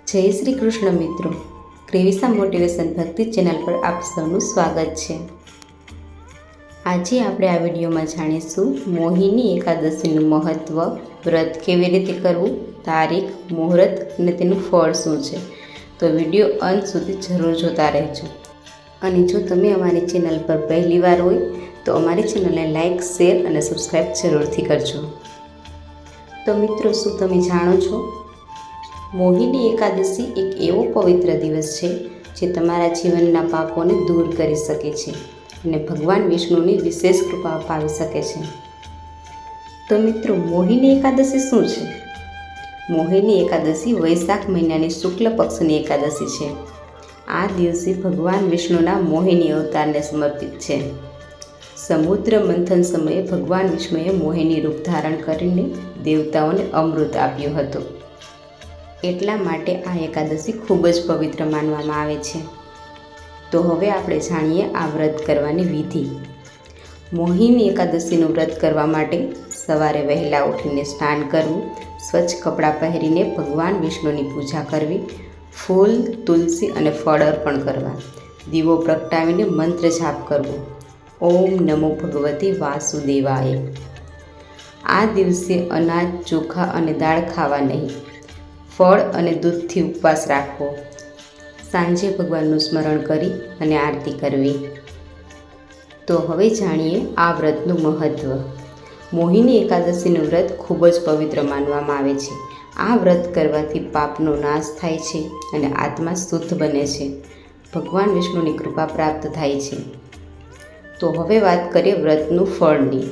જય શ્રી કૃષ્ણ મિત્રો, ક્રેવિસા મોટિવેશન ભક્તિ ચેનલ પર આપ સૌનું સ્વાગત છે। આજે આપણે આ વિડીયોમાં જાણીશું મોહિની એકાદશીનું મહત્ત્વ, વ્રત કેવી રીતે કરવું, તારીખ, મુહૂર્ત અને તેનું ફળ શું છે। તો વિડીયો અંત સુધી જરૂર જોતા રહેજો। અને જો તમે અમારી ચેનલ પર પહેલીવાર હોય તો અમારી ચેનલને લાઇક, શેર અને સબસ્ક્રાઈબ જરૂરથી કરજો। તો મિત્રો, શું તમે જાણો છો, મોહિની એકાદશી એક એવો પવિત્ર દિવસ છે જે તમારા જીવનના પાપોને દૂર કરી શકે છે અને ભગવાન વિષ્ણુની વિશેષ કૃપા અપાવી શકે છે। તો મિત્રો, મોહિની એકાદશી શું છે? મોહિની એકાદશી વૈશાખ મહિનાની શુક્લ પક્ષની એકાદશી છે। આ દિવસે ભગવાન વિષ્ણુના મોહિની અવતારને સમર્પિત છે। સમુદ્ર મંથન સમયે ભગવાન વિષ્ણુએ મોહિની રૂપ ધારણ કરીને દેવતાઓને અમૃત આપ્યું હતું, એટલા માટે આ એકાદશી ખૂબ જ પવિત્ર માનવામાં આવે છે। તો હવે આપણે જાણીએ આ વ્રત કરવાની વિધિ। મોહિની એકાદશીનું વ્રત કરવા માટે સવારે વહેલા ઉઠીને સ્નાન કરવું, સ્વચ્છ કપડાં પહેરીને ભગવાન વિષ્ણુની પૂજા કરવી, ફૂલ, તુલસી અને ફળ અર્પણ કરવા, દીવો પ્રગટાવીને મંત્ર જાપ કરવો, ઓમ નમો ભગવતે વાસુદેવાય। આ દિવસે અનાજ, ચોખા અને દાળ ખાવા નહીં, ફળ અને દૂધથી ઉપવાસ રાખવો, સાંજે ભગવાનનું સ્મરણ કરી અને આરતી કરવી। તો હવે જાણીએ આ વ્રતનું મહત્ત્વ। મોહિની એકાદશીનું વ્રત ખૂબ જ પવિત્ર માનવામાં આવે છે। આ વ્રત કરવાથી પાપનો નાશ થાય છે અને આત્મા શુદ્ધ બને છે, ભગવાન વિષ્ણુની કૃપા પ્રાપ્ત થાય છે। તો હવે વાત કરીએ વ્રતનું ફળની।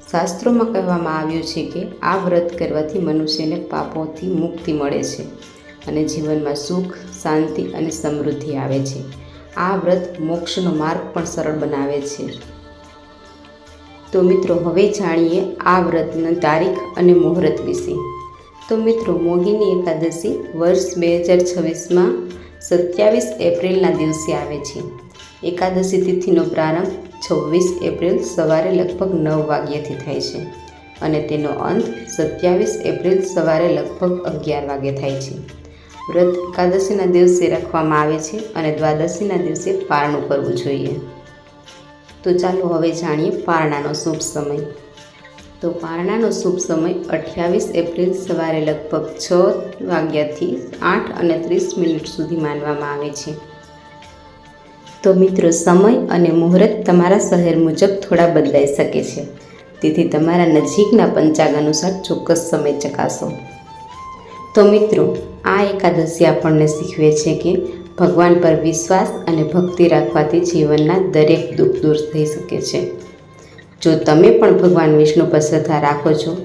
શાસ્ત્રોમાં કહેવામાં આવ્યું છે કે આ વ્રત કરવાથી મનુષ્યને પાપોથી મુક્તિ મળે છે અને જીવનમાં સુખ, શાંતિ અને સમૃદ્ધિ આવે છે। આ વ્રત મોક્ષનો માર્ગ પણ સરળ બનાવે છે। તો મિત્રો, હવે જાણીએ આ વ્રતની તારીખ અને મુહૂર્ત વિશે। તો મિત્રો, મોહિની એકાદશી વર્ષ 2026માં 27 એપ્રિલના દિવસે આવે છે। એકાદશી તિથિનો પ્રારંભ 26 એપ્રિલ સવારે લગભગ 9 વાગ્યાથી થાય છે અને તેનો અંત 27 એપ્રિલ સવારે લગભગ 11 વાગે થાય છે। વ્રત એકાદશીના દિવસે રાખવામાં આવે છે અને દ્વાદશીના દિવસે પારણું કરવું જોઈએ। તો ચાલો હવે જાણીએ પારણાનો શુભ સમય। તો પારણાનો શુભ સમય 28 એપ્રિલ સવારે લગભગ 6 વાગ્યાથી 8:30 સુધી માનવામાં આવે છે। તો મિત્રો, સમય અને મુહૂર્ત તમારા શહેર મુજબ થોડા બદલાઈ શકે છે, તેથી તમારા નજીકના પંચાંગ અનુસાર ચોક્કસ સમય ચકાસો। તો મિત્રો, આ એકાદશી આપણને શીખવે છે કે ભગવાન પર વિશ્વાસ અને ભક્તિ રાખવાથી જીવનના દરેક દુઃખ દૂર થઈ શકે છે। જો તમે પણ ભગવાન વિષ્ણુ પર શ્રદ્ધા રાખો છો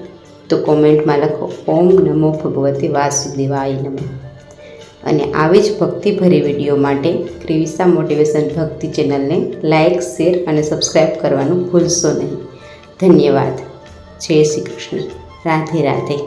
તો કોમેન્ટમાં લખો ઓમ નમો ભગવતે વાસુદેવાય નમઃ। અને આવી જ ભક્તિભરી વિડીયો માટે ક્રેવિસા મોટિવેશન ભક્તિ ચેનલને લાઇક, શેર અને સબસ્ક્રાઈબ કરવાનું ભૂલશો નહીં। ધન્યવાદ। જય શ્રી કૃષ્ણ। રાધે રાધે।